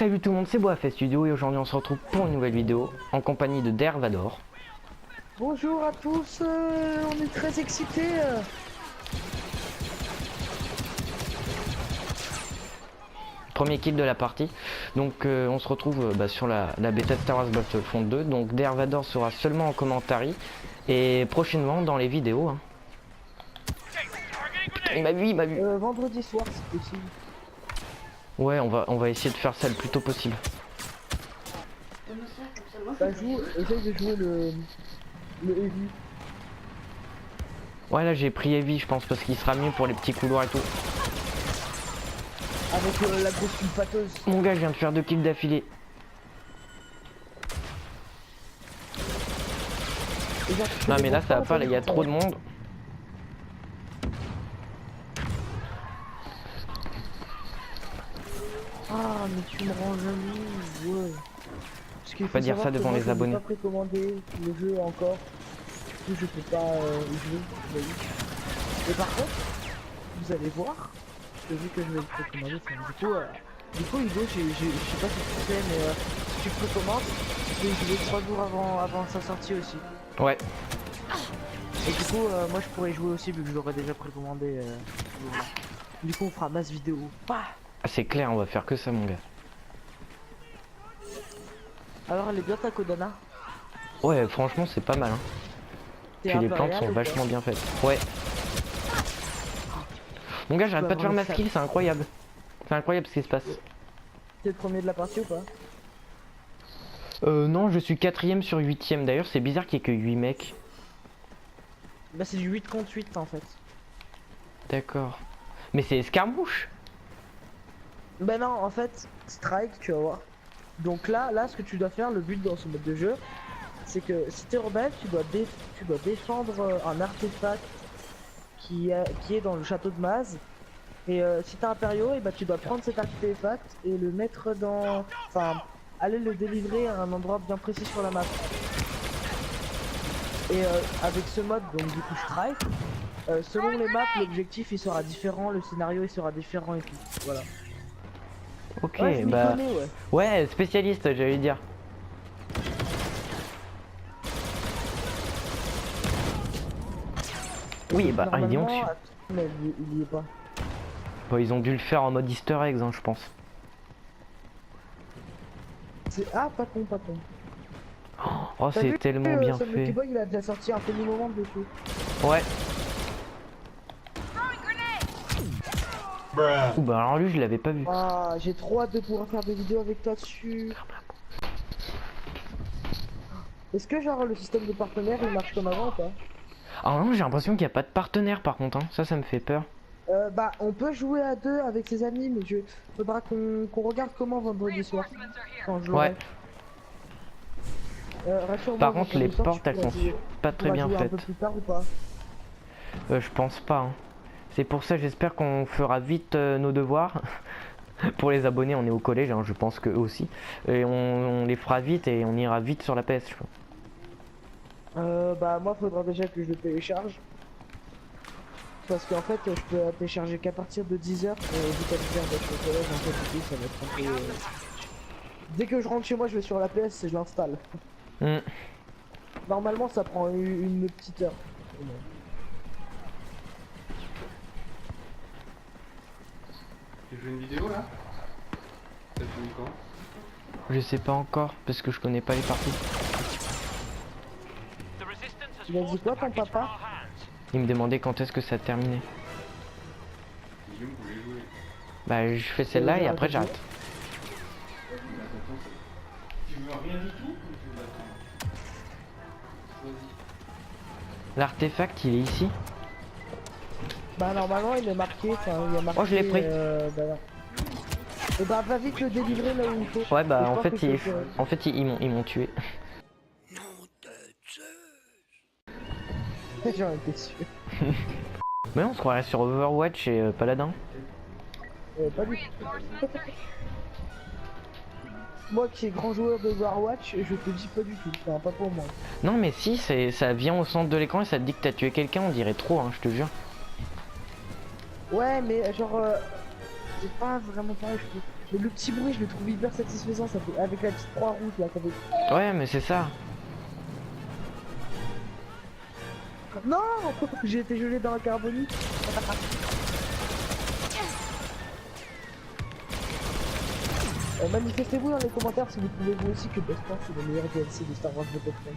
Salut tout le monde, c'est Boafest Studio et aujourd'hui on se retrouve pour une nouvelle vidéo en compagnie de Dervador. Bonjour à tous, on est très excités. Premier kill de la partie. Donc on se retrouve sur la bêta de Star Wars Battlefront 2. Donc Dervador sera seulement en commentaire et prochainement dans les vidéos. Hein. Putain, il m'a vu. Vendredi soir c'est possible. Ouais, on va essayer de faire ça le plus tôt possible. Bah essaye de jouer le heavy. Ouais, là j'ai pris Heavy je pense parce qu'il sera mieux pour les petits couloirs et tout. Avec la grosse pâteuse. Mon gars, je viens de faire 2 kills d'affilée. Non mais là ça va pas, là il y a trop de monde. Ah mais tu me rends jaloux, ouais. Parce qu'il faut pas dire ça devant les abonnés. Je n'ai pas précommandé le jeu encore. Du coup je peux pas y jouer, vous voyez. Et par contre, vous allez voir, parce que vu que je vais le précommander, du coup Hugo, je sais pas si tu sais, mais si tu précommandes, tu peux y jouer 3 jours avant sa sortie aussi. Ouais. Et du coup, moi je pourrais y jouer aussi vu que je l'aurais déjà précommandé. Du coup on fera masse vidéo. Bah Ah, c'est clair, on va faire que ça mon gars. alors elle est bien ta Kodana? Ouais, franchement c'est pas mal. Hein. Puis les plantes sont vachement bien faites. Ouais. Mon gars, j'arrête pas de faire ma skill, c'est incroyable. C'est incroyable ce qui se passe. T'es le premier de la partie ou pas? Non, je suis 4ème sur 8ème. D'ailleurs, c'est bizarre qu'il y ait que 8 mecs. Bah c'est du 8 contre 8 en fait. D'accord. Mais c'est escarmouche. Bah non, en fait, strike, tu vas voir. Donc là, ce que tu dois faire, le but dans ce mode de jeu, c'est que si t'es rebelle, tu dois défendre un artefact qui est dans le château de Maz. Et si t'es impériaux, et bah tu dois prendre cet artefact et le mettre dans... Enfin, aller le délivrer à un endroit bien précis sur la map. Et avec ce mode, donc du coup strike, selon les maps, l'objectif il sera différent, le scénario il sera différent et tout. Voilà. Ok, ouais, bah... connais, ouais. Ouais, spécialiste, j'allais dire. Oui, bah, ils y ont dessus. Mais il y est pas. Bon, ils ont dû le faire en mode easter eggs, hein, je pense. Ah, pas con, pas con. Oh, c'est tellement bien fait. Boy, il a déjà sorti un petit moment dessus. Ouais. Ouh, bah alors lui, je l'avais pas vu. Ah, j'ai trop hâte de pouvoir faire des vidéos avec toi dessus. Est-ce que genre le système de partenaires il marche comme avant ou pas? Ah non, j'ai l'impression qu'il n'y a pas de partenaire par contre, hein. Ça me fait peur. Bah on peut jouer à deux avec ses amis, mais faudra qu'on regarde comment vendredi soir quand je l'aurai. Ouais. Par contre les portes elles sont pas très bien faites. Un peu plus tard ou pas? Je pense pas. Hein. C'est pour ça j'espère qu'on fera vite nos devoirs. Pour les abonnés on est au collège, hein, je pense que eux aussi. Et on les fera vite et on ira vite sur la PS. Je crois. Bah moi faudra déjà que je le télécharge. Parce qu'en fait je peux télécharger qu'à partir de 10h. Vu qu'à 10h d'être au collège en fait du coup ça va être un peu... Dès que je rentre chez moi je vais sur la PS et je l'installe. Normalement ça prend une petite heure. Tu fais une vidéo là? Ça finit quand? Je sais pas encore parce que je connais pas les parties. Il a dit quoi ton papa? Il me demandait quand est-ce que ça terminait. Bah je fais celle-là et après j'arrête. Tu veux rien du tout? L'artefact il est ici. Bah normalement il est marqué, enfin il est marqué... Oh je l'ai pris. Et bah va vite le délivrer là où il faut. Ouais bah en fait ils m'ont tué. J'en étais sûr. Mais on se croirait sur Overwatch et Paladin. Pas du tout. Moi qui est grand joueur de Overwatch, je te dis pas du tout, enfin, pas pour moi. Non mais si, ça vient au centre de l'écran et ça te dit que t'as tué quelqu'un, on dirait trop, hein, je te jure. Ouais mais genre... c'est pas vraiment pareil, je Mais le petit bruit, je le trouve hyper satisfaisant, ça fait avec la petite croix rouge là, ça fait... Ouais, mais c'est ça. Non. J'ai été gelé dans la carbonique. Manifestez-vous dans les commentaires si vous trouvez vous aussi que Best Wars c'est le meilleur DLC de Star Wars Battlefront.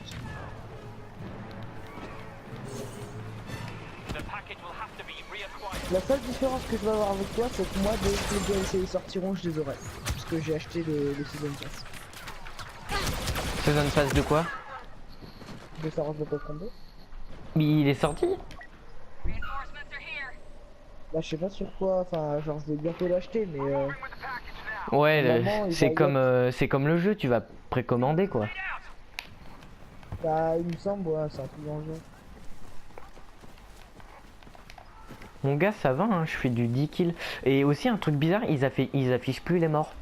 La seule différence que je vais avoir avec toi, c'est que moi, dès que les DLC sortiront, je les aurai. Parce que j'ai acheté le Season Pass. Season Pass de quoi? De Star Wars Battlefront 2. Mais il est sorti? Bah je sais pas sur quoi, enfin genre je vais bientôt l'acheter mais Ouais, normalement, c'est comme le jeu, tu vas précommander quoi. bah il me semble ouais c'est un peu dans le jeu. Mon gars, ça va, hein, je fais du 10 kills. Et aussi un truc bizarre, ils affichent plus les morts.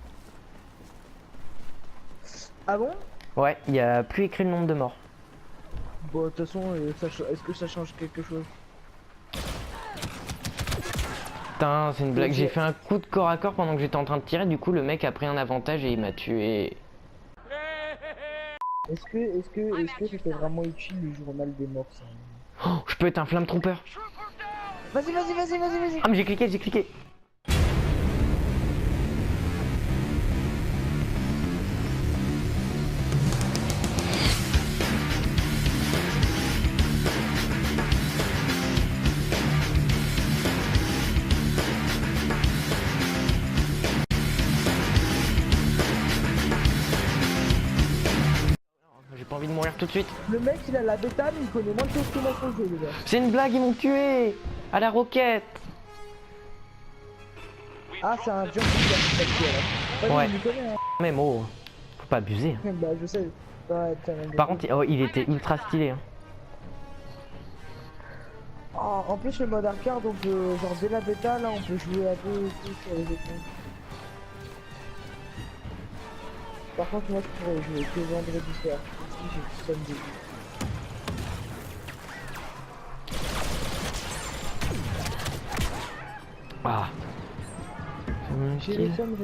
Ah bon? Ouais, il y a plus écrit le nombre de morts. Bon de toute façon est-ce que ça change quelque chose? Putain, c'est une blague. J'ai fait un coup de corps à corps pendant que j'étais en train de tirer, du coup le mec a pris un avantage et il m'a tué. Est-ce que c'était vraiment utile le journal des morts ça? Oh, je peux être un flamme trooper. Vas-y. Ah mais j'ai cliqué. J'ai pas envie de mourir tout de suite. Le mec il a la bêta mais il connaît moins de choses que moi sur le jeu les gars. C'est une blague, ils m'ont tué. À la roquette. Ah c'est un jump qui a Ouais. il connaît hein. Même oh, faut pas abuser. Hein. Bah je sais. Ouais, Par contre, oh, il était ultra stylé. Hein. Oh, en plus le mode arcade donc genre dès la bêta là on peut jouer à deux et tout sur les écrans. Par contre moi je pourrais jouer que vendredi soir. Ici j'ai le samedi. Ah. J'ai le somme.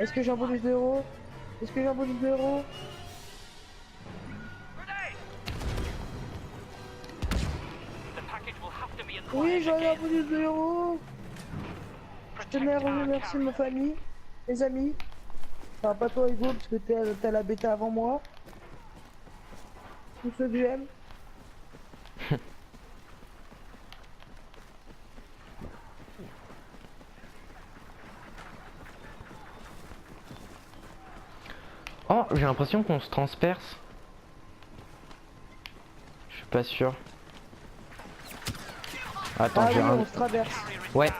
Est-ce que j'ai un bonus de héros? Oui, j'en ai un bonus de héros. Je tenais à remercier ma famille, mes amis. Enfin, pas toi Hugo, parce que t'as la bêta avant moi. Tous ceux que j'aime. Oh, j'ai l'impression qu'on se transperce. Je suis pas sûr. Attends, Ah j'ai oui, un... on se traverse. Ouais.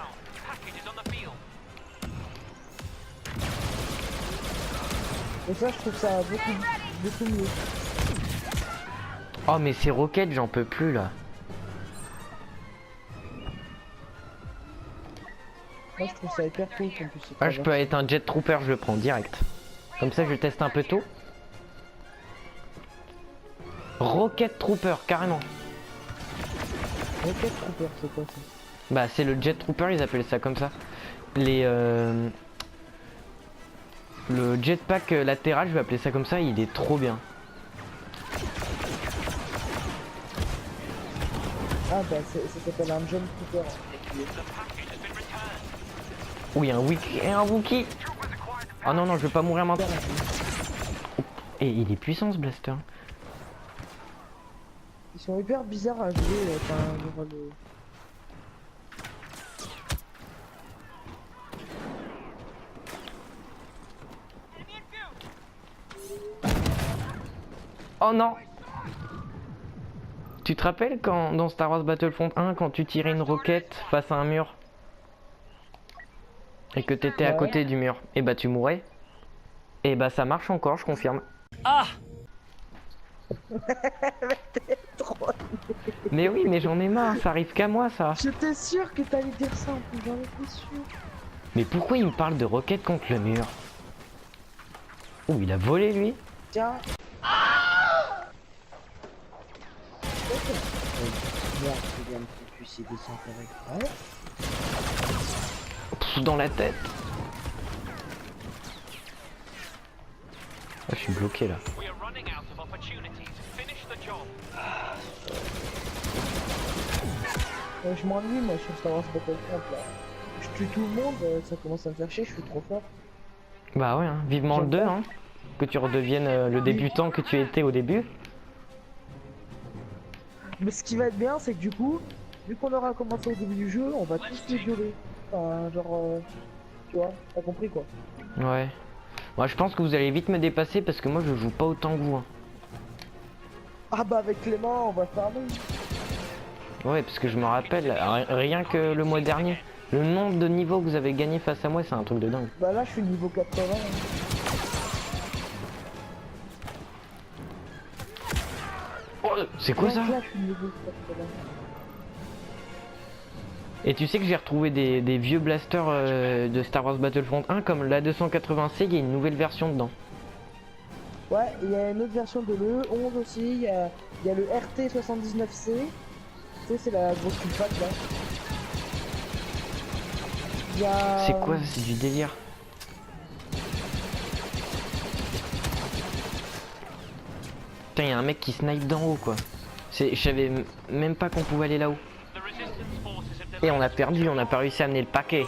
Et ça, je trouve ça beaucoup mieux. Oh, mais ces roquettes, j'en peux plus là. Moi, je trouve ça hyper cool qu'on puisse se Ah, je peux être un jet trooper, je le prends direct. Comme ça, je teste un peu tôt. Rocket trooper, carrément. Rocket Trooper, c'est quoi ça? Bah, c'est le jet trooper, ils appellent ça comme ça. Les le jetpack latéral, je vais appeler ça comme ça, il est trop bien. Ah bah ça s'appelle un Jump Trooper. Oui, un Wookie. Ah non, je veux pas mourir maintenant. Et il est puissant ce blaster. Ils sont hyper bizarres à jouer, enfin, genre le... Oh non! Tu te rappelles quand dans Star Wars Battlefront 1 quand tu tirais une roquette face à un mur et que t'étais à côté du mur, et bah tu mourais? Et bah ça marche encore, je confirme. Ah! Mais oui, mais j'en ai marre, ça arrive qu'à moi ça. J'étais sûr que t'allais dire ça en plus, j'en étais sûr. Mais pourquoi il me parle de roquette contre le mur? Oh, il a volé lui? Tiens. Merde, je viens de te suicider sans faire exprès. fout dans la tête. Ah, je suis bloqué là. Je m'ennuie moi sur Star Wars Battlefront là. Je tue tout le monde, ça commence à me faire chier, je suis trop fort. Bah ouais, hein. Vivement le J'aime 2, pas. hein. Que tu redeviennes le débutant que tu étais au début. Mais ce qui va être bien, c'est que du coup, vu qu'on aura commencé au début du jeu, on va tous les violer. Enfin, genre, tu vois, t'as compris quoi. Ouais. Moi je pense que vous allez vite me dépasser parce que moi je joue pas autant que vous. Hein. Ah bah avec Clément, on va farmer. Ouais, parce que je me rappelle, rien que le mois dernier, le nombre de niveaux que vous avez gagné face à moi, c'est un truc de dingue. Bah là, je suis niveau 80. Hein. Oh, c'est quoi ça? Donc là, je suis niveau 80. Et tu sais que j'ai retrouvé des vieux blasters de Star Wars Battlefront 1 comme l'A280C, il y a une nouvelle version dedans. Ouais, il y a une autre version de l'E11 aussi, il y a le RT79C. Tu sais, c'est la grosse sulfate là. Il y a... C'est quoi? C'est du délire. Putain, il y a un mec qui snipe d'en haut quoi. Je savais même pas qu'on pouvait aller là-haut. Et on a perdu, on n'a pas réussi à amener le paquet.